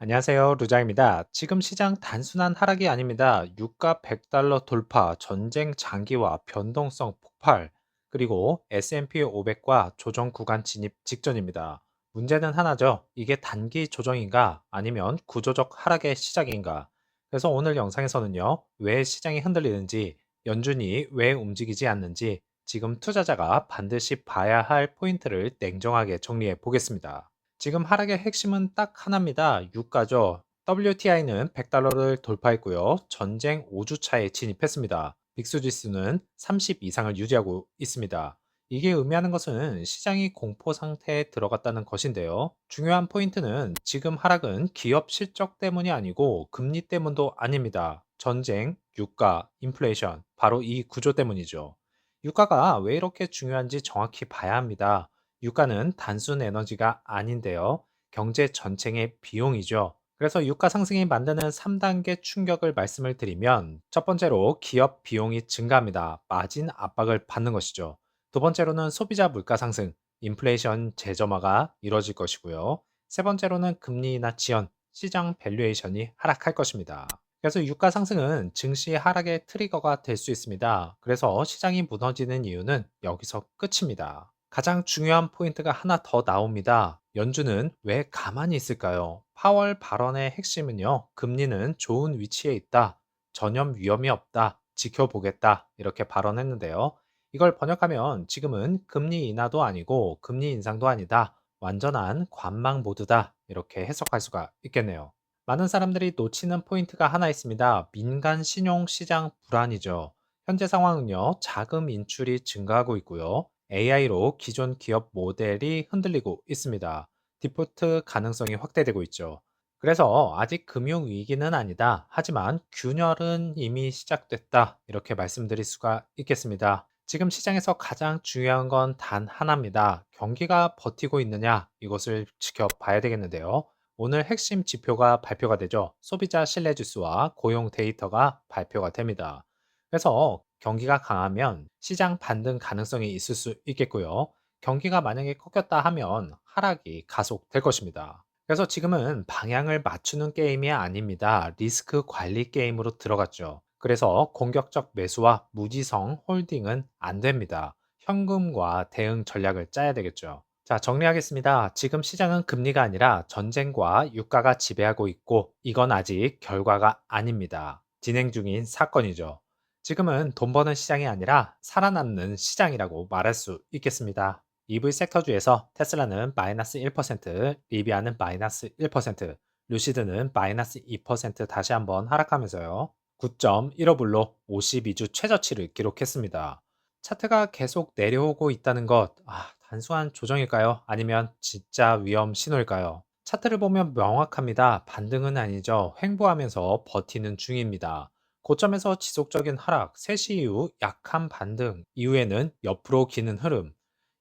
안녕하세요. 루장입니다. 지금 시장 단순한 하락이 아닙니다. 유가 100달러 돌파, 전쟁 장기화, 변동성 폭발, 그리고 S&P 500과 조정 구간 진입 직전입니다. 문제는 하나죠. 이게 단기 조정인가 아니면 구조적 하락의 시작인가? 그래서 오늘 영상에서는요. 왜 시장이 흔들리는지, 연준이 왜 움직이지 않는지, 지금 투자자가 반드시 봐야 할 포인트를 냉정하게 정리해 보겠습니다. 지금 하락의 핵심은 딱 하나입니다. 유가죠. WTI는 100달러를 돌파했고요. 전쟁 5주차에 진입했습니다. 빅스 지수는 30 이상을 유지하고 있습니다. 이게 의미하는 것은 시장이 공포 상태에 들어갔다는 것인데요. 중요한 포인트는 지금 하락은 기업 실적 때문이 아니고 금리 때문도 아닙니다. 전쟁, 유가, 인플레이션, 바로 이 구조 때문이죠. 유가가 왜 이렇게 중요한지 정확히 봐야 합니다. 유가는 단순 에너지가 아닌데요. 경제 전체의 비용이죠. 그래서 유가 상승이 만드는 3단계 충격을 말씀을 드리면 첫 번째로 기업 비용이 증가합니다. 마진 압박을 받는 것이죠. 두 번째로는 소비자 물가 상승, 인플레이션 재점화가 이뤄질 것이고요. 세 번째로는 금리 인하 지연, 시장 밸류에이션이 하락할 것입니다. 그래서 유가 상승은 증시 하락의 트리거가 될 수 있습니다. 그래서 시장이 무너지는 이유는 여기서 끝입니다. 가장 중요한 포인트가 하나 더 나옵니다. 연준은 왜 가만히 있을까요? 파월 발언의 핵심은요, 금리는 좋은 위치에 있다, 전염 위험이 없다, 지켜보겠다, 이렇게 발언했는데요. 이걸 번역하면 지금은 금리 인하도 아니고 금리 인상도 아니다, 완전한 관망 모드다, 이렇게 해석할 수가 있겠네요. 많은 사람들이 놓치는 포인트가 하나 있습니다. 민간 신용 시장 불안이죠. 현재 상황은요, 자금 인출이 증가하고 있고요. AI로 기존 기업 모델이 흔들리고 있습니다. 디포트 가능성이 확대되고 있죠. 그래서 아직 금융 위기는 아니다. 하지만 균열은 이미 시작됐다. 이렇게 말씀드릴 수가 있겠습니다. 지금 시장에서 가장 중요한 건 단 하나입니다. 경기가 버티고 있느냐? 이것을 지켜봐야 되겠는데요. 오늘 핵심 지표가 발표가 되죠. 소비자 신뢰 지수와 고용 데이터가 발표가 됩니다. 그래서 경기가 강하면 시장 반등 가능성이 있을 수 있겠고요. 경기가 만약에 꺾였다 하면 하락이 가속될 것입니다. 그래서 지금은 방향을 맞추는 게임이 아닙니다. 리스크 관리 게임으로 들어갔죠. 그래서 공격적 매수와 무지성 홀딩은 안 됩니다. 현금과 대응 전략을 짜야 되겠죠. 자, 정리하겠습니다. 지금 시장은 금리가 아니라 전쟁과 유가가 지배하고 있고, 이건 아직 결과가 아닙니다. 진행 중인 사건이죠. 지금은 돈 버는 시장이 아니라 살아남는 시장이라고 말할 수 있겠습니다. EV 섹터주에서 테슬라는 마이너스 1%, 리비아는 마이너스 1%, 루시드는 마이너스 2% 다시 한번 하락하면서요. 9.15불로 52주 최저치를 기록했습니다. 차트가 계속 내려오고 있다는 것, 단순한 조정일까요? 아니면 진짜 위험 신호일까요? 차트를 보면 명확합니다. 반등은 아니죠. 횡보하면서 버티는 중입니다. 고점에서 지속적인 하락, 3시 이후 약한 반등, 이후에는 옆으로 기는 흐름.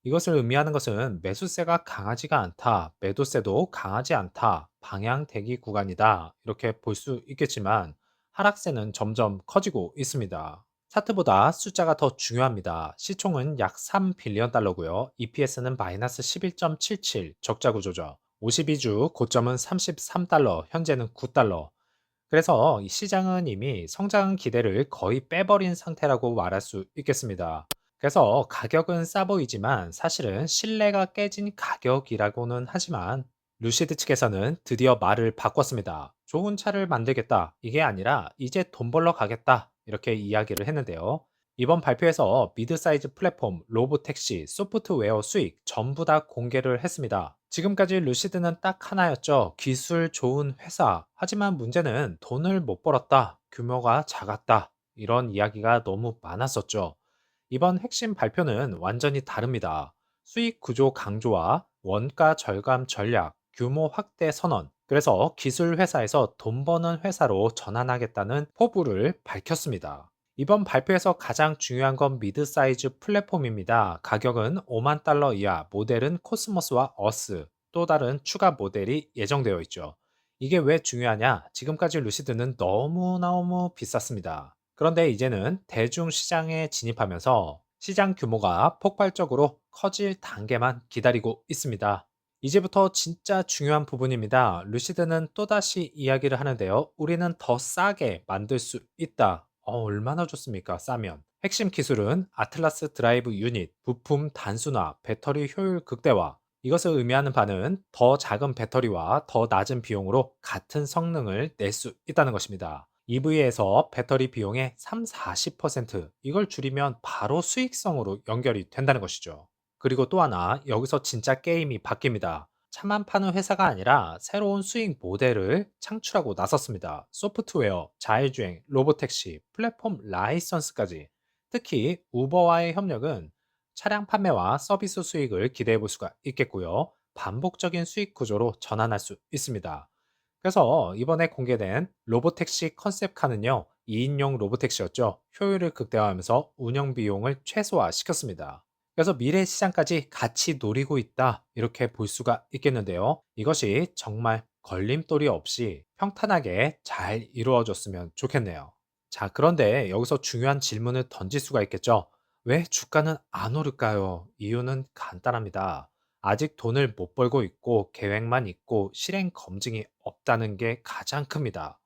이것을 의미하는 것은 매수세가 강하지가 않다, 매도세도 강하지 않다, 방향 대기 구간이다. 이렇게 볼 수 있겠지만 하락세는 점점 커지고 있습니다. 차트보다 숫자가 더 중요합니다. 시총은 약 3빌리언 달러고요. EPS는 마이너스 11.77 적자 구조죠. 52주 고점은 33달러, 현재는 9달러. 그래서 이 시장은 이미 성장 기대를 거의 빼버린 상태라고 말할 수 있겠습니다. 그래서 가격은 싸 보이지만 사실은 신뢰가 깨진 가격이라고는 하지만 루시드 측에서는 드디어 말을 바꿨습니다. 좋은 차를 만들겠다. 이게 아니라 이제 돈 벌러 가겠다. 이렇게 이야기를 했는데요. 이번 발표에서 미드사이즈 플랫폼, 로보택시, 소프트웨어 수익 전부 다 공개를 했습니다. 지금까지 루시드는 딱 하나였죠. 기술 좋은 회사. 하지만 문제는 돈을 못 벌었다. 규모가 작았다. 이런 이야기가 너무 많았었죠. 이번 핵심 발표는 완전히 다릅니다. 수익 구조 강조와 원가 절감 전략, 규모 확대 선언. 그래서 기술 회사에서 돈 버는 회사로 전환하겠다는 포부를 밝혔습니다. 이번 발표에서 가장 중요한 건 미드 사이즈 플랫폼입니다. 가격은 5만 달러 이하, 모델은 코스모스와 어스, 또 다른 추가 모델이 예정되어 있죠. 이게 왜 중요하냐? 지금까지 루시드는 너무너무 비쌌습니다. 그런데 이제는 대중 시장에 진입하면서 시장 규모가 폭발적으로 커질 단계만 기다리고 있습니다. 이제부터 진짜 중요한 부분입니다. 루시드는 또다시 이야기를 하는데요. 우리는 더 싸게 만들 수 있다. 얼마나 좋습니까? 싸면. 핵심 기술은 아틀라스 드라이브 유닛, 부품 단순화, 배터리 효율 극대화. 이것을 의미하는 바는 더 작은 배터리와 더 낮은 비용으로 같은 성능을 낼 수 있다는 것입니다. EV에서 배터리 비용의 3, 40% 이걸 줄이면 바로 수익성으로 연결이 된다는 것이죠. 그리고 또 하나, 여기서 진짜 게임이 바뀝니다. 차만 파는 회사가 아니라 새로운 수익 모델을 창출하고 나섰습니다. 소프트웨어, 자율주행, 로보택시, 플랫폼 라이선스까지. 특히 우버와의 협력은 차량 판매와 서비스 수익을 기대해 볼 수가 있겠고요. 반복적인 수익 구조로 전환할 수 있습니다. 그래서 이번에 공개된 로보택시 컨셉카는요, 2인용 로보택시였죠. 효율을 극대화하면서 운영 비용을 최소화시켰습니다. 그래서 미래 시장까지 같이 노리고 있다. 이렇게 볼 수가 있겠는데요. 이것이 정말 걸림돌이 없이 평탄하게 잘 이루어졌으면 좋겠네요. 자, 그런데 여기서 중요한 질문을 던질 수가 있겠죠. 왜 주가는 안 오를까요? 이유는 간단합니다. 아직 돈을 못 벌고 있고 계획만 있고 실행 검증이 없다는 게 가장 큽니다.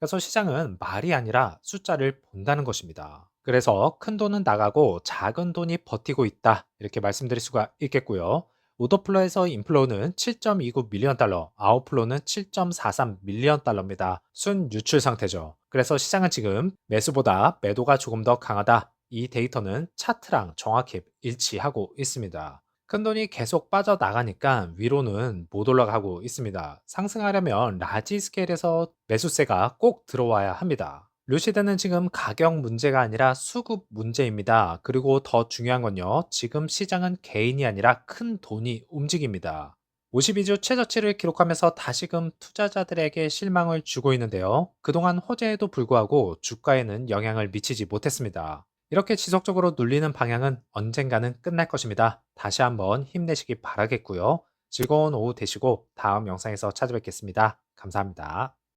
그래서 시장은 말이 아니라 숫자를 본다는 것입니다. 그래서 큰 돈은 나가고 작은 돈이 버티고 있다. 이렇게 말씀드릴 수가 있겠고요. 오더플로에서 인플로우는 7.29 밀리언 달러, 아웃플로우는 7.43 밀리언 달러입니다. 순 유출 상태죠. 그래서 시장은 지금 매수보다 매도가 조금 더 강하다. 이 데이터는 차트랑 정확히 일치하고 있습니다. 큰돈이 계속 빠져나가니까 위로는 못 올라가고 있습니다. 상승하려면 라지 스케일에서 매수세가 꼭 들어와야 합니다. 루시드는 지금 가격 문제가 아니라 수급 문제입니다. 그리고 더 중요한 건요. 지금 시장은 개인이 아니라 큰 돈이 움직입니다. 52주 최저치를 기록하면서 다시금 투자자들에게 실망을 주고 있는데요. 그동안 호재에도 불구하고 주가에는 영향을 미치지 못했습니다. 이렇게 지속적으로 눌리는 방향은 언젠가는 끝날 것입니다. 다시 한번 힘내시기 바라겠고요. 즐거운 오후 되시고 다음 영상에서 찾아뵙겠습니다. 감사합니다.